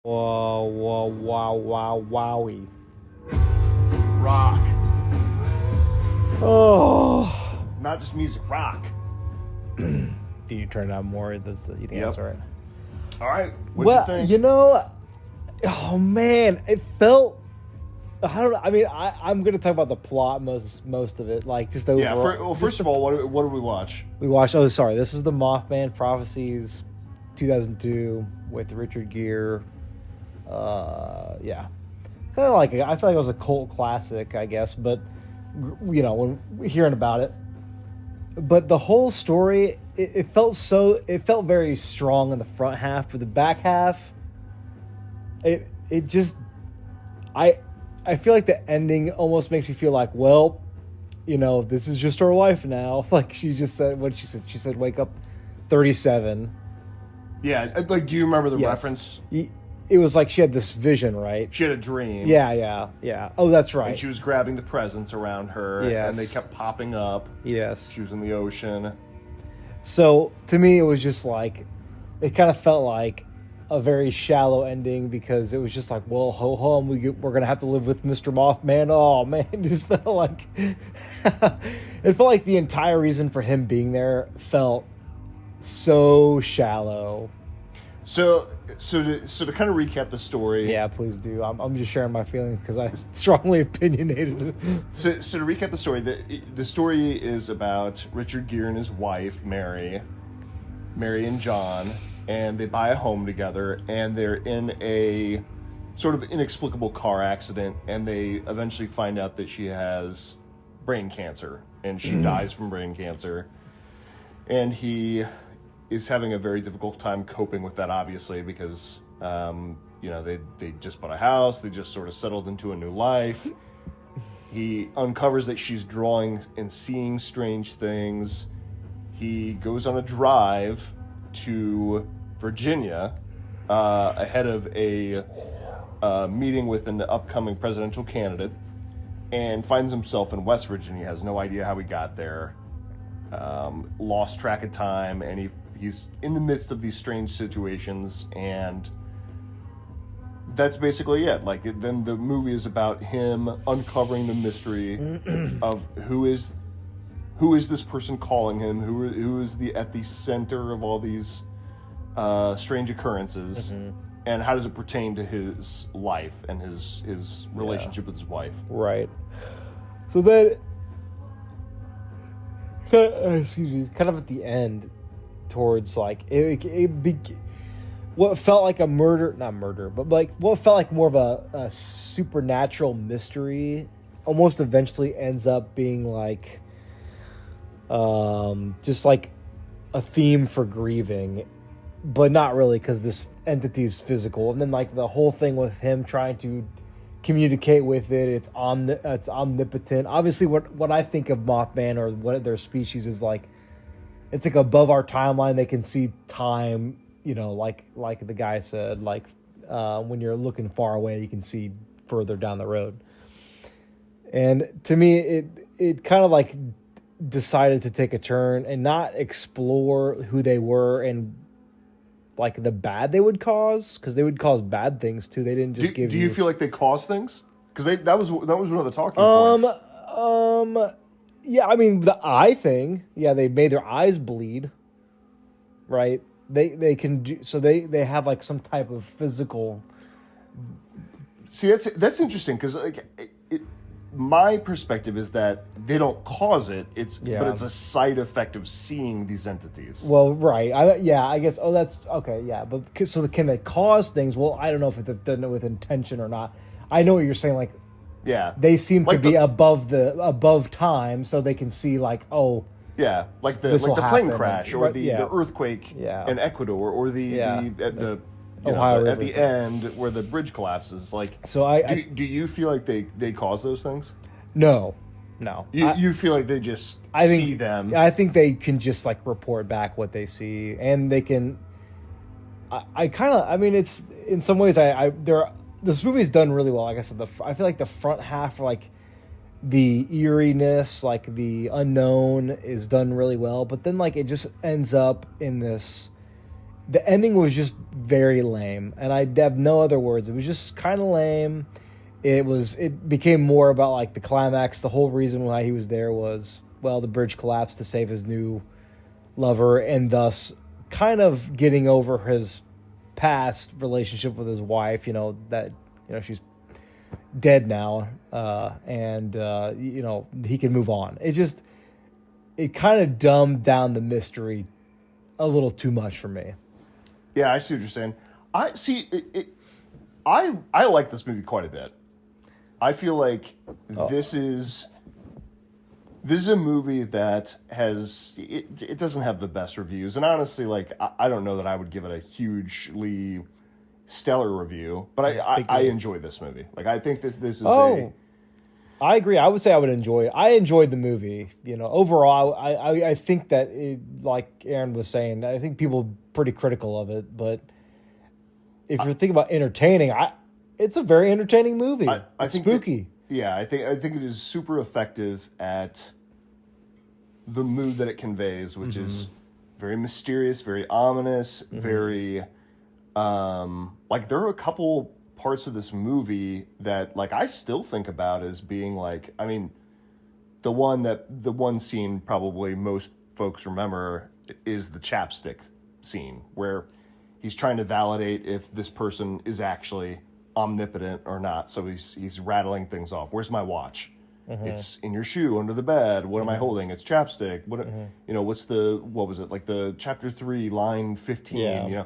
Whoa, whoa, wow, wow, wowie. Rock. Oh. Not just music, rock. Did you turn it on more? You think that's right? All right. What do you think? Oh man, it felt. I don't know. I mean, I'm going to talk about the plot most of it, like just overall. Yeah. First of all, what did we watch? We watched. Oh, sorry. This is the Mothman Prophecies, 2002 with Richard Gere. Yeah, kind of like I feel like it was a cult classic, I guess. But when hearing about it, but the whole story, it felt very strong in the front half. For the back half, it just I feel like the ending almost makes you feel like, well, this is just her life now. Like she just said, what she said? She said, wake up 37. Yeah, like, do you remember the Yes. reference? It was like she had this vision, right? She had a dream. Yeah. Oh, that's right. And she was grabbing the presents around her, Yes. and they kept popping up. Yes. She was in the ocean. So to me, it was just like, it kind of felt like a very shallow ending because it was just like, well, ho hum, we're gonna have to live with Mr. Mothman. Oh man, it just felt like it felt like the entire reason for him being there felt so shallow. So to kind of recap the story. Yeah, please do. I'm just sharing my feelings because I strongly opinionated. So to recap the story, the story is about Richard Gere and his wife Mary and John, and they buy a home together, and they're in a sort of inexplicable car accident, and they eventually find out that she has brain cancer, and she dies from brain cancer, and he is having a very difficult time coping with that, obviously, because they just bought a house, they just sort of settled into a new life. He uncovers that she's drawing and seeing strange things. He goes on a drive to Virginia ahead of a meeting with an upcoming presidential candidate, and finds himself in West Virginia. Has no idea how he got there. Lost track of time, and he's in the midst of these strange situations, and that's basically it. Then the movie is about him uncovering the mystery of who is this person calling him, who is at the center of all these strange occurrences, and how does it pertain to his life and his relationship with his wife. Right. So then, kind of at the end, towards like what felt like not murder, but like what felt like more of a supernatural mystery, almost eventually ends up being like, just like a theme for grieving, but not really, because this entity is physical. And then like the whole thing with him trying to communicate with it, it's omnipotent. Obviously, what I think of Mothman or what their species is like, it's like above our timeline. They can see time, like the guy said, like when you're looking far away, you can see further down the road. And to me, it kind of like decided to take a turn and not explore who they were and like the bad they would cause, because they would cause bad things too. They didn't just give you... Do you feel like they caused things? Because that was one of the talking points. Yeah, I mean the eye thing. Yeah, they made their eyes bleed. Right? They can do so. They have like some type of physical. See, that's interesting, because my perspective is that they don't cause it. But it's a side effect of seeing these entities. Well, right. I guess. Oh, that's okay. Yeah, but so can they cause things? Well, I don't know if it's done with intention or not. I know what you're saying. Like, yeah, they seem to be above time, so they can see like, oh, yeah, like the plane crash or the earthquake in Ecuador, or the at the end where the bridge collapses. Like, so do you feel like they cause those things? No. You feel like they just see them? I think they can just like report back what they see, and they can. I mean, it's in some ways this movie's done really well. Like I said, I feel like the front half, like the eeriness, like the unknown, is done really well. But then like it just ends up in this the ending was just very lame, and I have no other words. It was just kind of lame. It became more about like the climax. The whole reason why he was there was, well, the bridge collapsed to save his new lover, and thus kind of getting over his past relationship with his wife. That she's dead now, and he can move on. It kind of dumbed down the mystery a little too much for me. Yeah, I see what you're saying. I see. I like this movie quite a bit. I feel like this is a movie that has it doesn't have the best reviews, and honestly, like I don't know that I would give it a hugely stellar review, but I enjoy this movie. Like I think that this is I agree. I would say I would enjoy it. I enjoyed the movie. Overall, I think that like Aaron was saying, I think people are pretty critical of it. But if you're thinking about entertaining, it's a very entertaining movie. It's spooky. I think it is super effective at the mood that it conveys, which is very mysterious, very ominous, very like there are a couple parts of this movie that like I still think about as being like, I mean, the one scene probably most folks remember is the chapstick scene where he's trying to validate if this person is actually omnipotent or not. So he's rattling things off. Where's my watch? It's in your shoe under the bed. What am I holding? It's chapstick. What what was it? Like the chapter 3 line 15, Yeah.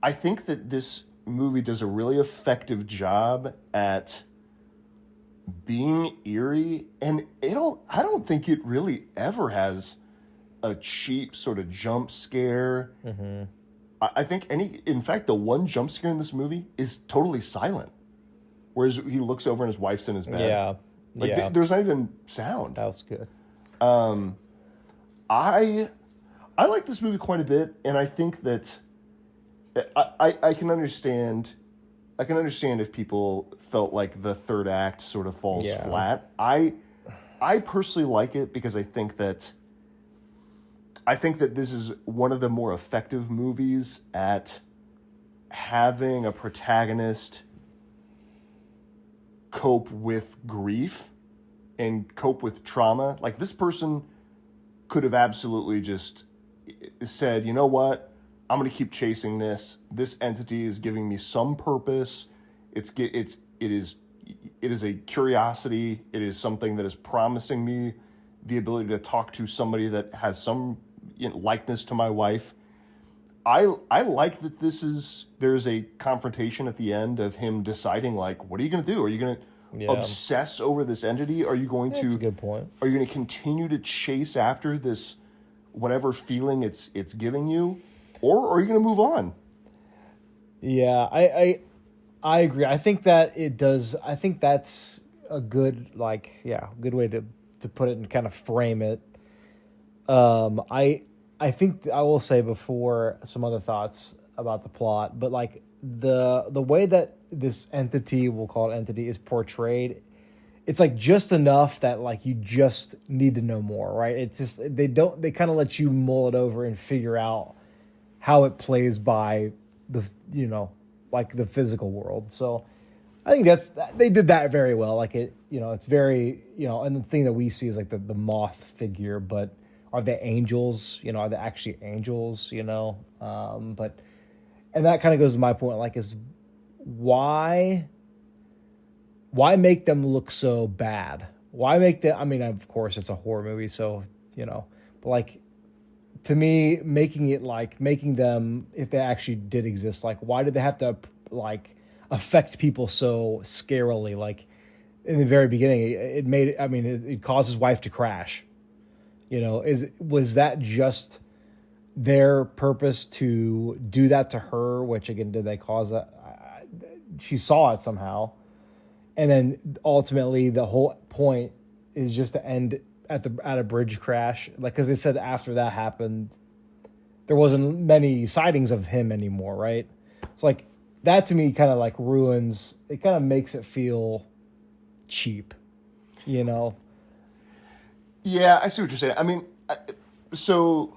I think that this movie does a really effective job at being eerie, and I don't think it really ever has a cheap sort of jump scare. I think in fact, the one jump scare in this movie is totally silent. Whereas he looks over and his wife's in his bed. Yeah. There's not even sound. That was good. I like this movie quite a bit, and I think that I can understand. I can understand if people felt like the third act sort of falls flat. I personally like it because I think that this is one of the more effective movies at having a protagonist cope with grief and cope with trauma. Like this person could have absolutely just said, you know what? I'm going to keep chasing this. This entity is giving me some purpose. It is a curiosity. It is something that is promising me the ability to talk to somebody that has some likeness to my wife. I like that there's a confrontation at the end of him deciding, like, what are you going to do? Are you going to obsess over this entity? Are you going to? That's a good point. Are you going to continue to chase after this, whatever feeling it's giving you? Or are you going to move on? Yeah, I agree. I think that it does. I think that's a good good way to put it and kind of frame it. I think I will say before some other thoughts about the plot, but like the way that this entity, we'll call it entity, is portrayed, it's like just enough that like you just need to know more, right? It's just they kind of let you mull it over and figure out how it plays by the like the physical world. So I think they did that very well. Like it's very and the thing that we see is like the moth figure, but are they angels? Are they actually angels? But and that kind of goes to my point. Like, is why make them look so bad? Why make them? I mean, of course, it's a horror movie, so but like. To me, making them, if they actually did exist, like why did they have to like affect people so scarily? Like in the very beginning, it caused his wife to crash. Was that just their purpose to do that to her? Which again, did they cause that? She saw it somehow, and then ultimately the whole point is just to end at a bridge crash, like because they said after that happened, there wasn't many sightings of him anymore, right? It's like that to me kind of like ruins. It kind of makes it feel cheap, Yeah, I see what you're saying. I mean, so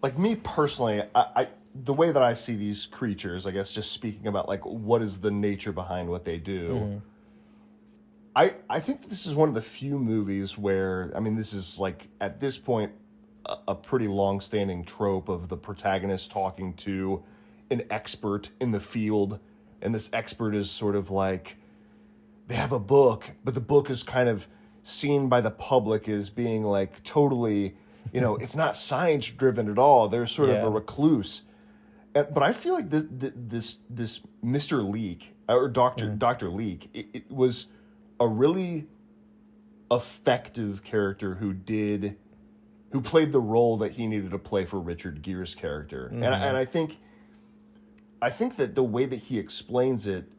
like me personally, I the way that I see these creatures, I guess, just speaking about like what is the nature behind what they do. I think this is one of the few movies where, I mean, this is like at this point a pretty long-standing trope of the protagonist talking to an expert in the field, and this expert is sort of like, they have a book, but the book is kind of seen by the public as being like totally, it's not science driven at all. They're sort of a recluse. But I feel like this Mr. Leak or Dr. Leak, it was a really effective character who played the role that he needed to play for Richard Gere's character. And I think that the way that he explains it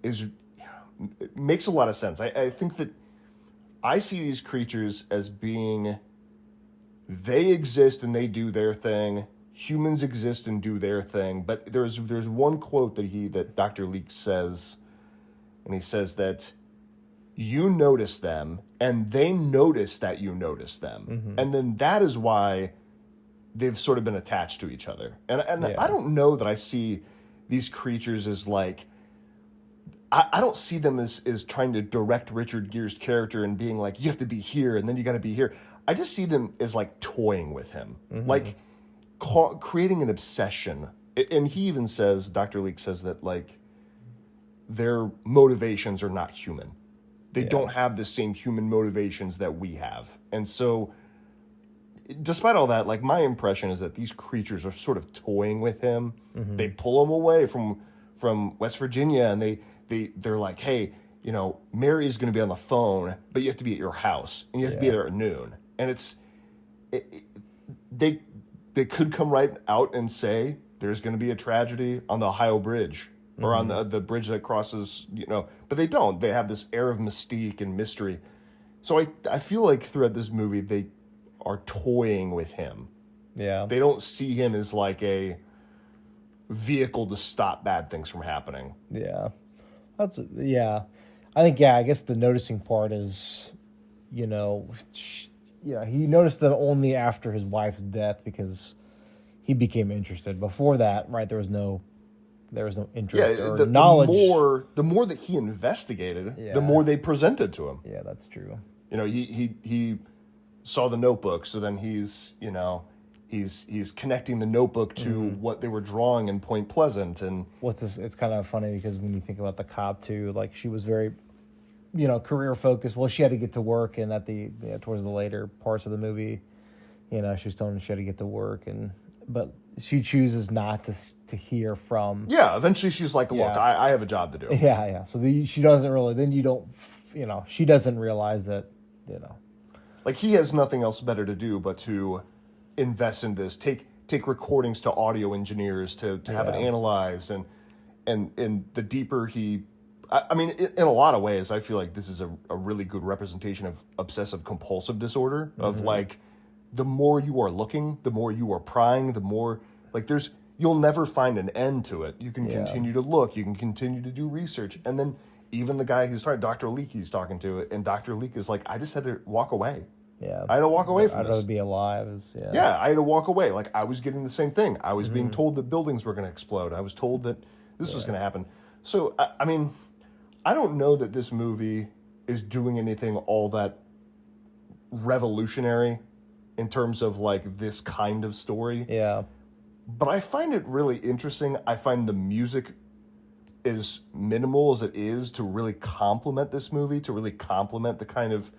it makes a lot of sense. I think that I see these creatures as being, they exist and they do their thing. Humans exist and do their thing. But there's one quote that Dr. Leak says, and he says that you notice them and they notice that you notice them. And then that is why they've sort of been attached to each other. And I don't know that I see these creatures as like, I don't see them as trying to direct Richard Gere's character and being like, you have to be here and then you got to be here. I just see them as like toying with him, like creating an obsession. And he even says, Dr. Leak says that like their motivations are not human. They don't have the same human motivations that we have. And so despite all that, like my impression is that these creatures are sort of toying with him. They pull him away from West Virginia and they're like, hey, Mary's going to be on the phone, but you have to be at your house and you have to be there at noon. And they could come right out and say there's going to be a tragedy on the Ohio Bridge or on the bridge that crosses, but they don't. They have this air of mystique and mystery. So I feel like throughout this movie, they are toying with him. Yeah. They don't see him as like a vehicle to stop bad things from happening. Yeah. I think, I guess the noticing part is, he noticed them only after his wife's death because he became interested. Before that, right, there was no interest or knowledge. The more that he investigated, the more they presented to him. Yeah, that's true. He saw the notebook, so then he's connecting the notebook to what they were drawing in Point Pleasant. And it's kind of funny because when you think about the cop too, like she was very, career focused. Well, she had to get to work, and towards the later parts of the movie, she was telling him she had to get to work, but she chooses not to hear from. Yeah, eventually she's like, look, I have a job to do. Yeah. So she doesn't really. Then you don't. She doesn't realize that. Like he has nothing else better to do but to invest in this. Take recordings to audio engineers to have it analyzed, and the deeper he. I mean, in a lot of ways, I feel like this is a really good representation of obsessive compulsive disorder. Of like, the more you are looking, the more you are prying, the more like you'll never find an end to it. You can continue to look, you can continue to do research, and then even the guy who's Dr. Leak, he's talking to, and Dr. Leak is like, I just had to walk away. Yeah, I had to walk away from this. I'd rather be alive. I had to walk away. Like I was getting the same thing. I was being told that buildings were going to explode. I was told that this was going to happen. So I mean, I don't know that this movie is doing anything all that revolutionary in terms of like this kind of story. Yeah. But I find it really interesting. I find the music as minimal as it is to really complement this movie, to really complement the kind of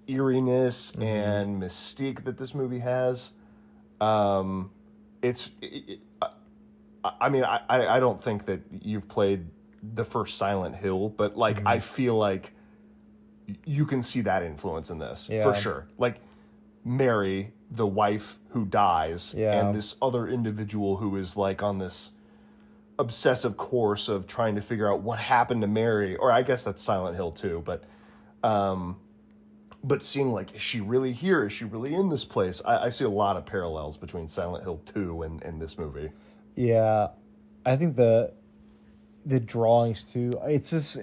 eeriness and mystique that this movie has. I mean, I don't think that you've played the first Silent Hill, but like I feel like you can see that influence in this for sure. Like Mary, the wife who dies, and this other individual who is like on this obsessive course of trying to figure out what happened to Mary, or I guess that's Silent Hill too, but seeing like, is she really here? Is she really in this place? I see a lot of parallels between Silent Hill 2 and this movie. Yeah, I think the drawings too. It's just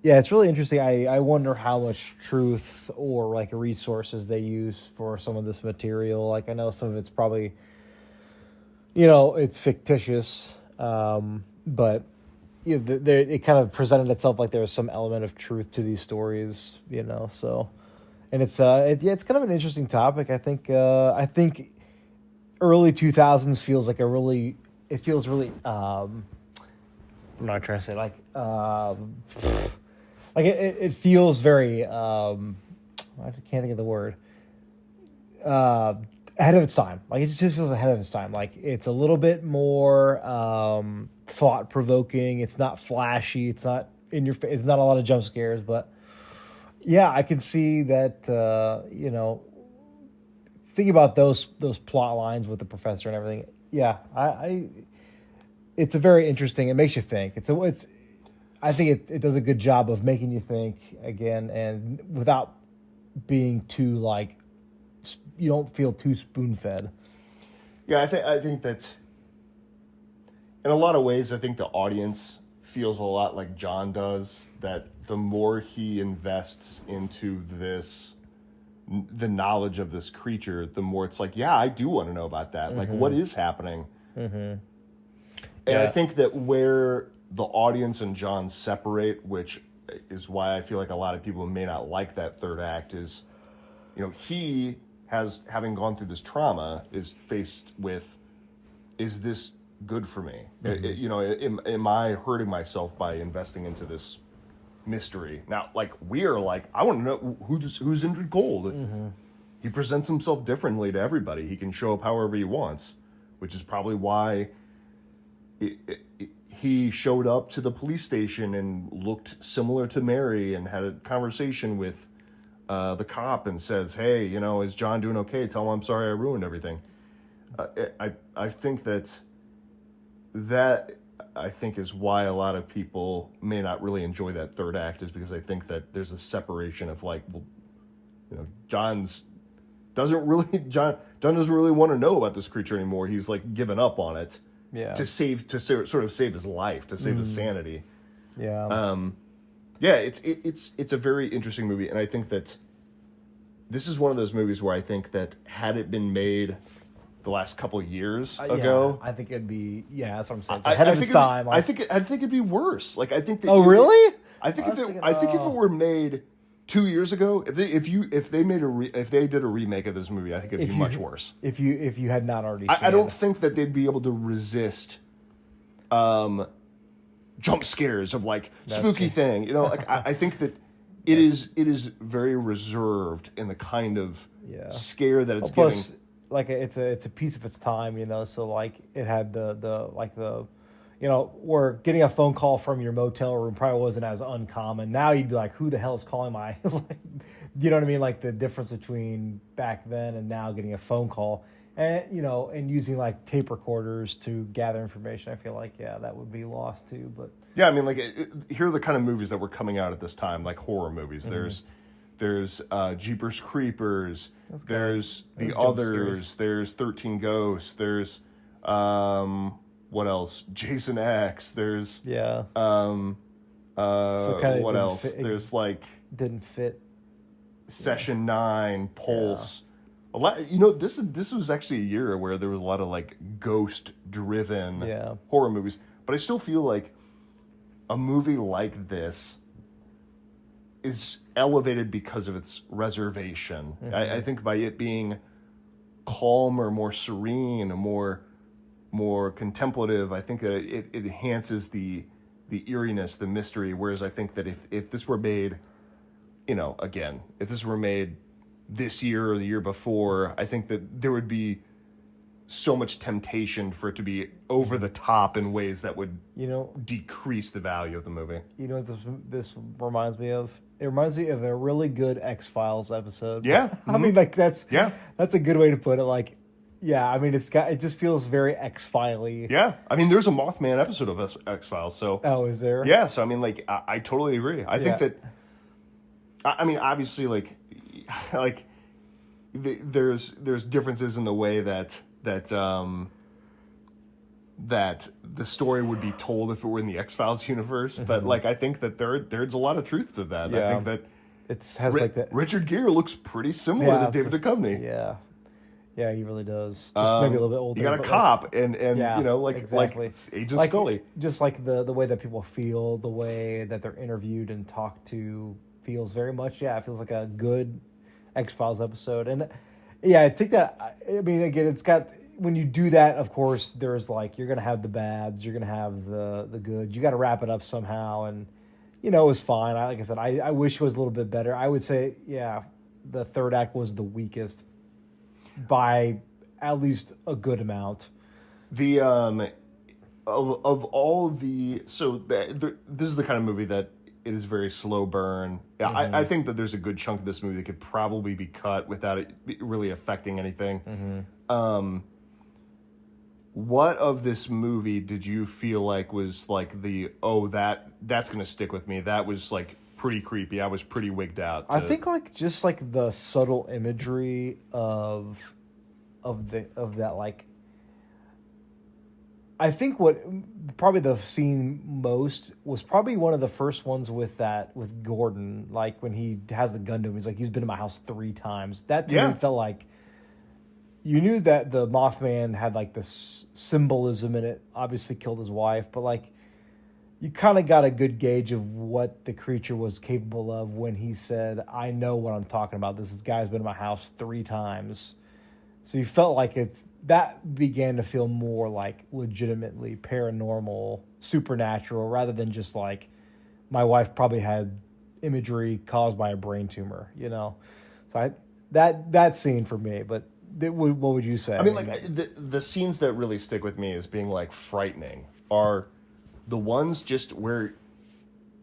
Yeah, it's really interesting. I wonder how much truth or like resources they use for some of this material. Like I know some of it's probably, it's fictitious, but it kind of presented itself like there was some element of truth to these stories, So, and it's kind of an interesting topic. I think early 2000s feels like it feels really I'm not trying to say like it feels very I can't think of the word ahead of its time. Like it just feels ahead of its time. Like it's a little bit more thought provoking. It's not flashy. It's not in your face. It's not a lot of jump scares, but yeah, I can see that. Think about those plot lines with the professor and everything. Yeah, I it's a very interesting. It makes you think. I think it does a good job of making you think again, and without being too like you don't feel too spoon fed. Yeah, I think that in a lot of ways, I think the audience feels a lot like John does. That the more he invests into the knowledge of this creature, the more it's like, yeah, I do want to know about that. Mm-hmm. Like, what is happening? Mm-hmm. And I think that where the audience and John separate, which is why I feel like a lot of people may not like that third act, is, he having gone through this trauma, is faced with, is this good for me? Mm-hmm. Am I hurting myself by investing into this mystery? Now, like, we are like, I want to know who's injured cold. Mm-hmm. He presents himself differently to everybody. He can show up however he wants, which is probably why he showed up to the police station and looked similar to Mary and had a conversation with the cop and says, hey, is John doing okay? Tell him I'm sorry I ruined everything. I think that I think is why a lot of people may not really enjoy that third act, is because I think that there's a separation of like, well, John doesn't really want to know about this creature anymore. He's like given up on it. Yeah. To sort of save his life, to save his sanity. Yeah. It's a very interesting movie, and I think that this is one of those movies where I think that had it been made the last couple of years ago, I think it'd be that's what I'm saying. It's ahead of its time. I think it'd be worse. Like I think that. Oh really? I think if it were made 2 years ago, if they did a remake of this movie, I think it'd be much worse. If you had not already seen I don't think that they'd be able to resist jump scares of like spooky thing. Like I think that it is very reserved in the kind of scare that it's giving. Plus, like it's a piece of its time, so like it had the where getting a phone call from your motel room probably wasn't as uncommon. Now you'd be like, who the hell is calling my... you know what I mean? Like the difference between back then and now getting a phone call. And, and using like tape recorders to gather information. I feel like, that would be lost too. But yeah, I mean, like here are the kind of movies that were coming out at this time, like horror movies. Mm-hmm. There's Jeepers Creepers. There's The Others. There's 13 Ghosts. There's... what else? Jason X. There's so what else? There's like didn't fit. Session 9, Pulse. A lot. This was actually a year where there was a lot of like ghost-driven horror movies. But I still feel like a movie like this is elevated because of its reservation. Mm-hmm. I think by it being calm or more serene or more contemplative, I think that it enhances the eeriness, the mystery. Whereas I think that if this were made, if this were made this year or the year before, I think that there would be so much temptation for it to be over the top in ways that would decrease the value of the movie. This reminds me of? It reminds me of a really good X-Files episode. Yeah. Mm-hmm. I mean, like that's a good way to put it. Like, yeah, I mean, it just feels very X-File-y. Yeah, I mean, there's a Mothman episode of X-Files, so... Oh, is there? Yeah, so I mean, like, I totally agree. I think that... I mean, obviously, like there's differences in the way that that the story would be told if it were in the X-Files universe, but like I think that there's a lot of truth to that. Yeah. I think that It has like that. Richard Gere looks pretty similar to David Duchovny. Yeah. Yeah, he really does. Just maybe a little bit older. You got a cop, and yeah, you know, like exactly. like Agent Scully. Just like the way that people feel, the way that they're interviewed and talked to feels very much. Yeah, it feels like a good X-Files episode. And yeah, I think that. I mean, again, it's got when you do that. Of course, there's like you're gonna have the bads, you're gonna have the good. You got to wrap it up somehow, and you know, it was fine. Like I said, I wish it was a little bit better. I would say, yeah, the third act was the weakest by at least a good amount. The of all the this is the kind of movie that it is very slow burn. Yeah, I think that there's a good chunk of this movie that could probably be cut without it really affecting anything. What of this movie did you feel like was like that's gonna stick with me? That was like pretty creepy. I was pretty wigged out. I think like just like the subtle imagery of that, like I think what probably the scene most was probably one of the first ones with Gordon, like when he has the gun to him. He's like, he's been in my house 3 times. That to me felt like you knew that the Mothman had like this symbolism in it. Obviously killed his wife, but like you kind of got a good gauge of what the creature was capable of when he said, I know what I'm talking about. This guy's been in my house 3 times. So you felt like that began to feel more like legitimately paranormal, supernatural, rather than just like my wife probably had imagery caused by a brain tumor, you know? So that scene for me, but what would you say? I mean, like the scenes that really stick with me as being like frightening are the ones just where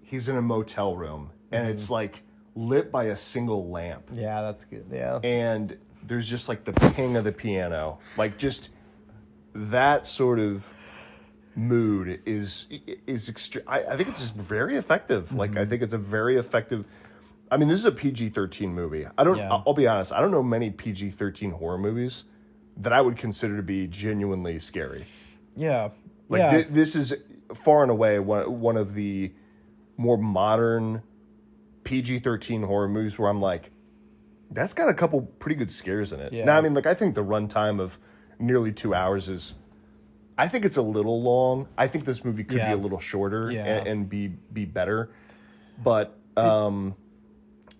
he's in a motel room and it's like lit by a single lamp. Yeah, that's good. Yeah. And there's just like the ping of the piano. Like just that sort of mood is extreme. I think it's just very effective. Like I think it's a very effective. I mean, this is a PG-13 movie. I'll be honest, I don't know many PG-13 horror movies that I would consider to be genuinely scary. Yeah. Like this is far and away one of the more modern PG-13 horror movies where I'm like, that's got a couple pretty good scares in it. Yeah. Now, I mean, like I think the runtime of nearly 2 hours is, I think it's a little long. I think this movie could be a little shorter and be better. But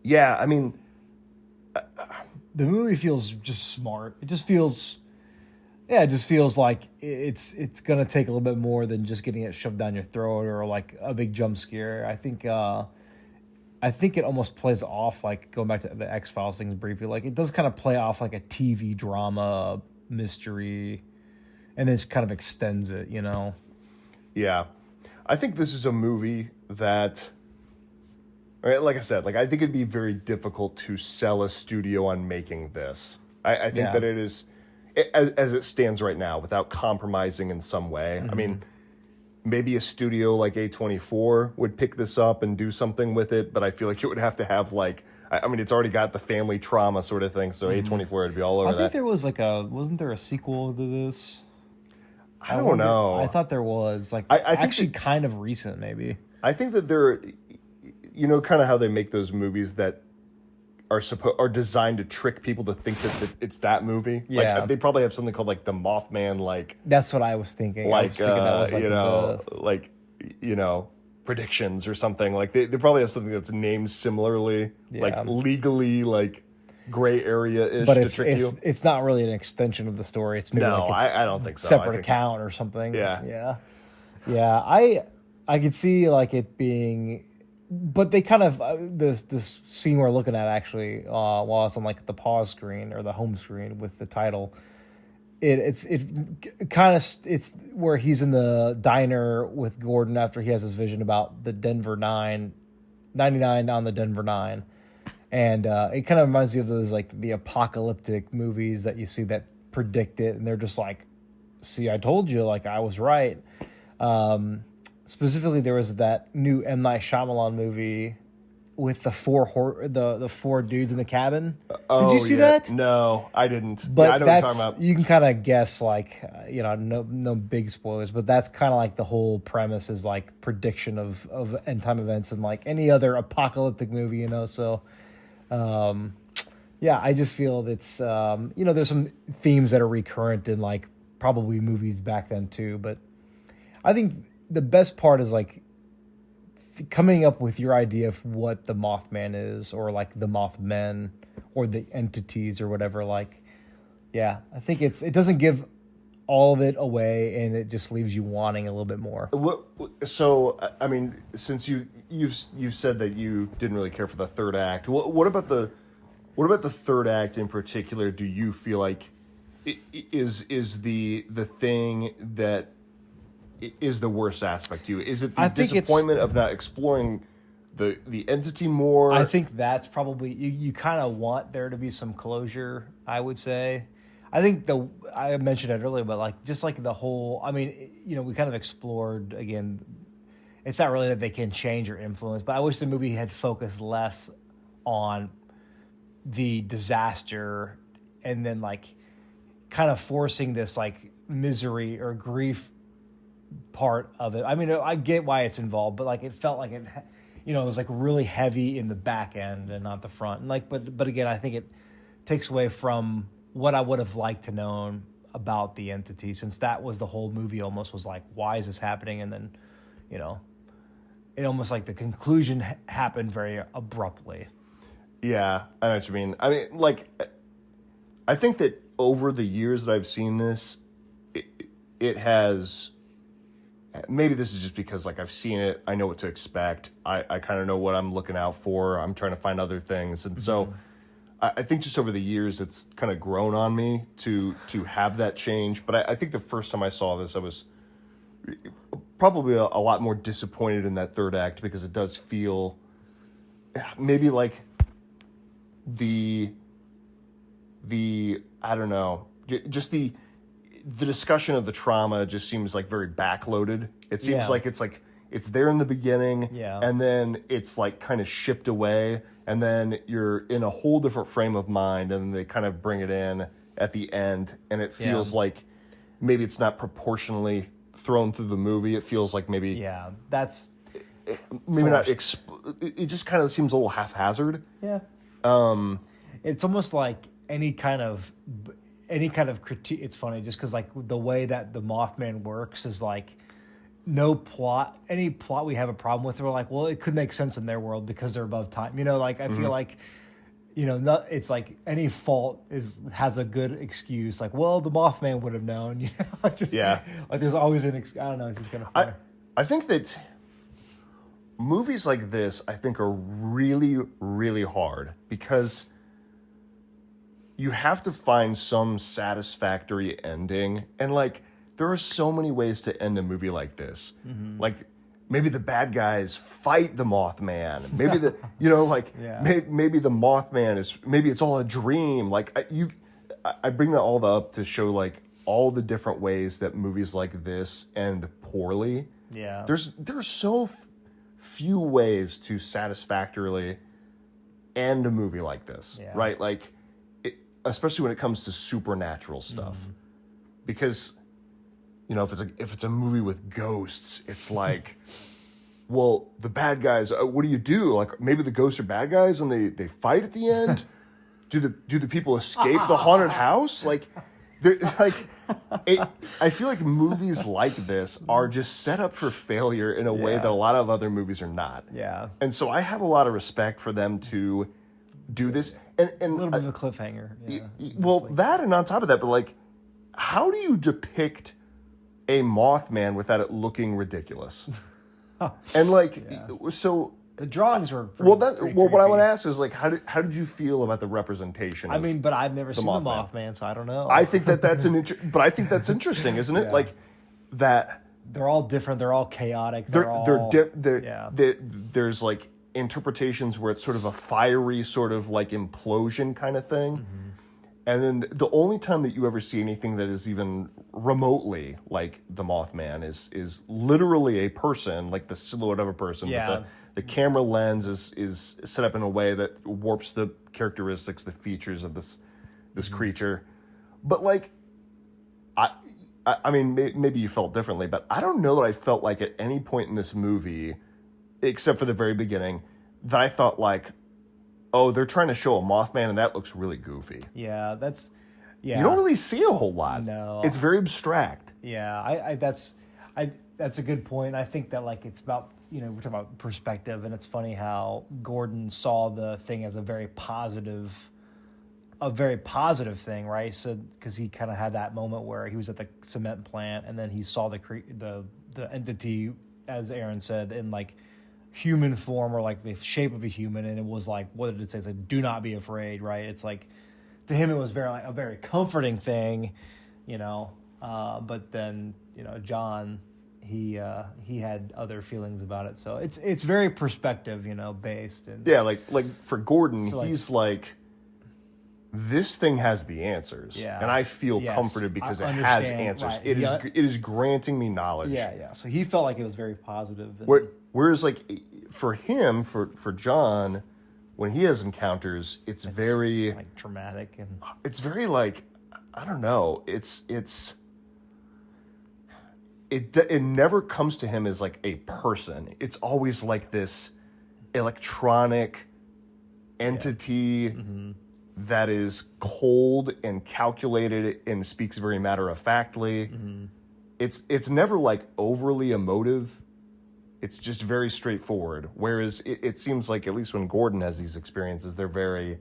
yeah, I mean, the movie feels just smart. It just feels like it's gonna take a little bit more than just getting it shoved down your throat or like a big jump scare. I think it almost plays off, like going back to the X-Files things briefly, like it does kind of play off like a TV drama mystery, and then it kind of extends it, you know? Yeah, I think this is a movie that. Right, like I said, like I think it'd be very difficult to sell a studio on making this. I think that it is, as it stands right now, without compromising in some way. I mean, maybe a studio like A24 would pick this up and do something with it, but I feel like it would have to have like, I mean, it's already got the family trauma sort of thing, so A24 would be all over that. I think there was wasn't there a sequel to this? I don't know. I thought there was, like, I think actually kind of recent, maybe. I think that there. You know, kind of how they make those movies that are designed to trick people to think that it's that movie. Yeah, like, they probably have something called like the Mothman, like that's what I was thinking. Like, I was thinking that was like you know, predictions or something. Like they probably have something that's named similarly, like legally, like gray area ish to trick you. It's not really an extension of the story. It's maybe I don't think so. Separate account or something. Yeah. I could see like it being. But they kind of this scene we're looking at actually while it's on like the pause screen or the home screen with the title, it's where he's in the diner with Gordon after he has his vision about the Denver 99 on the Denver 9, and it kind of reminds you of those like the apocalyptic movies that you see that predict it, and they're just like, see, I told you, like I was right. Specifically, there was that new M. Night Shyamalan movie with the the four dudes in the cabin. Oh, Did you see yeah. that? No, I didn't. But yeah, I know what you're talking about. you can kind of guess, like, no big spoilers, but that's kind of like the whole premise is like prediction of end time events and like any other apocalyptic movie, So, yeah, I just feel that's there's some themes that are recurrent in like probably movies back then too, but I think the best part is like coming up with your idea of what the Mothman is, or like the Mothmen, or the entities, or whatever. Like, yeah, I think it doesn't give all of it away, and it just leaves you wanting a little bit more. So, I mean, since you've said that you didn't really care for the third act, what about the third act in particular? Do you feel like is the thing that is the worst aspect to you? Is it the disappointment of not exploring the entity more? I think that's probably you kind of want there to be some closure, I would say. I think I mentioned it earlier, but like just like the whole, I mean, we kind of explored again. It's not really that they can change or influence, but I wish the movie had focused less on the disaster and then like kind of forcing this like misery or grief part of it. I mean, I get why it's involved, but like it felt like it was like really heavy in the back end and not the front. And like, but again, I think it takes away from what I would have liked to know about the entity, since that was the whole movie. Almost was like, why is this happening? And then, it almost like the conclusion happened very abruptly. Yeah, I know what you mean. I mean, like, I think that over the years that I've seen this, it has. Maybe this is just because, like, I've seen it, I know what to expect. I kind of know what I'm looking out for. I'm trying to find other things. And so I think just over the years, it's kind of grown on me to have that change. But I think the first time I saw this, I was probably a lot more disappointed in that third act, because it does feel maybe like the I don't know, just the discussion of the trauma just seems like very backloaded. It seems like it's there in the beginning, and then it's like kind of shipped away, and then you're in a whole different frame of mind, and they kind of bring it in at the end, and it feels like maybe it's not proportionally thrown through the movie. It feels like maybe that's maybe not. It just kind of seems a little haphazard. Yeah. It's almost like any kind of critique. It's funny just because like the way that the Mothman works is like no plot. Any plot we have a problem with, we're like, well, it could make sense in their world because they're above time. Like I feel like it's like any fault has a good excuse. Like, well, the Mothman would have known. Like there's always an I don't know. It's just kind of funny. I think that movies like this, I think, are really, really hard because you have to find some satisfactory ending. And, like, there are so many ways to end a movie like this. Mm-hmm. Like, maybe the bad guys fight the Mothman. Maybe maybe the Mothman maybe it's all a dream. Like, I bring that all up to show, like, all the different ways that movies like this end poorly. Yeah. There's so few ways to satisfactorily end a movie like this, right? Like, especially when it comes to supernatural stuff, because if it's a movie with ghosts, it's like, well, the bad guys, what do? Like, maybe the ghosts are bad guys and they fight at the end. Do the people escape the haunted house? Like, I feel like movies like this are just set up for failure in a way that a lot of other movies are not. Yeah. And so I have a lot of respect for them to do this. And a little bit of a cliffhanger. Well, that, and on top of that, but like, how do you depict a Mothman without it looking ridiculous? And like, so the drawings were pretty, what I want to ask is like, how did you feel about the representation? I mean, but I've never seen the Mothman, so I don't know. I think that's but I think that's interesting, isn't it? Like that they're all different. They're all chaotic. There's like interpretations where it's sort of a fiery sort of like implosion kind of thing, And then the only time that you ever see anything that is even remotely like the Mothman is literally a person, like the silhouette of a person. Yeah. But the camera lens is set up in a way that warps the characteristics, the features of this creature. But like, I mean, maybe you felt differently, but I don't know that I felt like at any point in this movie, except for the very beginning, that I thought like, oh, they're trying to show a Mothman and that looks really goofy. Yeah, You don't really see a whole lot. No. It's very abstract. Yeah, that's a good point. I think that like it's about, we're talking about perspective, and it's funny how Gordon saw the thing as a very positive thing, right? So because he kind of had that moment where he was at the cement plant and then he saw the entity, as Aaron said, in like human form or like the shape of a human, and it was like, what did it say? It's like, do not be afraid, right? It's like, to him it was a very comforting thing, but then John, he had other feelings about it, so it's very perspective based. And yeah, like for Gordon, so he's like, this thing has the answers, and I feel comforted because it has answers. Right. It is granting me knowledge. Yeah. So he felt like it was very positive. Whereas, like for him, for John, when he has encounters, it's very like traumatic, and it's very like, I don't know. It never comes to him as like a person. It's always like this electronic entity. That is cold and calculated and speaks very matter-of-factly. It's never like overly emotive. It's just very straightforward. Whereas it seems like, at least when Gordon has these experiences, they're very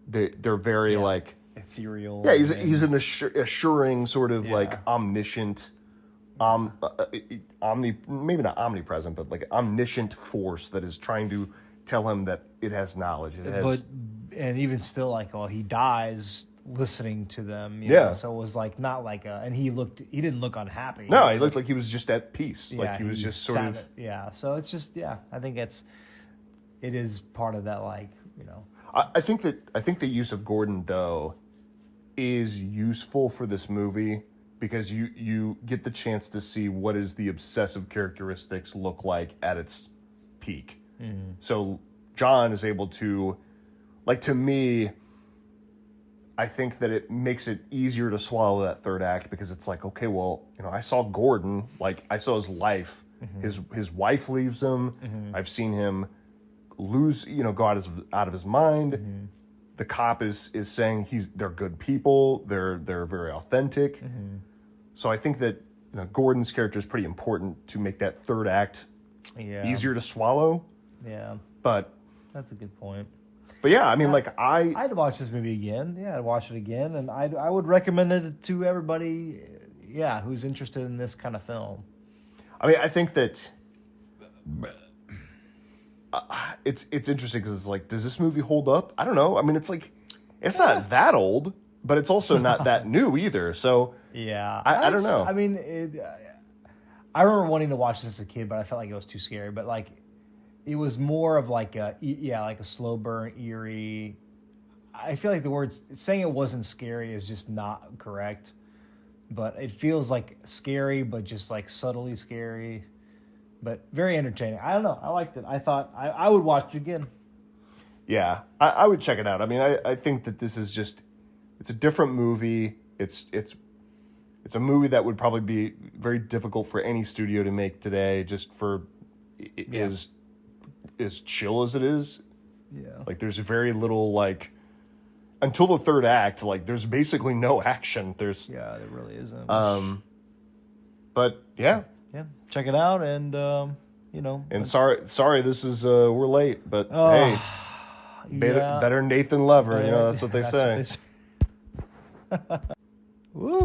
like ethereal. Yeah, he's an assuring sort of like omniscient, maybe not omnipresent, but like omniscient force that is trying to tell him that it has knowledge. And even still, like, he dies listening to them. You know? So it was like not like and he didn't look unhappy. No, he looked like he was just at peace. Like he was just sort of. So it's just I think it is part of that, like I think the use of Gordon Doe is useful for this movie because you get the chance to see what is the obsessive characteristics look like at its peak. So John is able to. Like, to me, I think that it makes it easier to swallow that third act because it's like, okay, well, I saw Gordon, like, I saw his life. His wife leaves him. I've seen him lose, go out of his mind. The cop is saying they're good people. They're very authentic. So I think that Gordon's character is pretty important to make that third act easier to swallow. Yeah. But that's a good point. But yeah, I mean, I'd watch this movie again. Yeah, I'd watch it again, and I would recommend it to everybody. Yeah, who's interested in this kind of film. I mean, I think that it's interesting because it's like, does this movie hold up? I don't know. I mean, it's like, it's not that old, but it's also not that new either. So yeah, I don't know. I mean, I remember wanting to watch this as a kid, but I felt like it was too scary. But like. It was more of like a slow burn, eerie. I feel like the words saying it wasn't scary is just not correct, but it feels like scary, but just like subtly scary, but very entertaining. I don't know. I liked it. I thought I would watch it again. Yeah, I would check it out. I mean, I think that this is just, it's a different movie. It's a movie that would probably be very difficult for any studio to make today, just for as chill as it is. Like there's very little, like, until the third act, like there's basically no action. There really isn't. But yeah, check it out, and and sorry this is we're late, but hey, better Nathan Lover, that's what they say. Woo.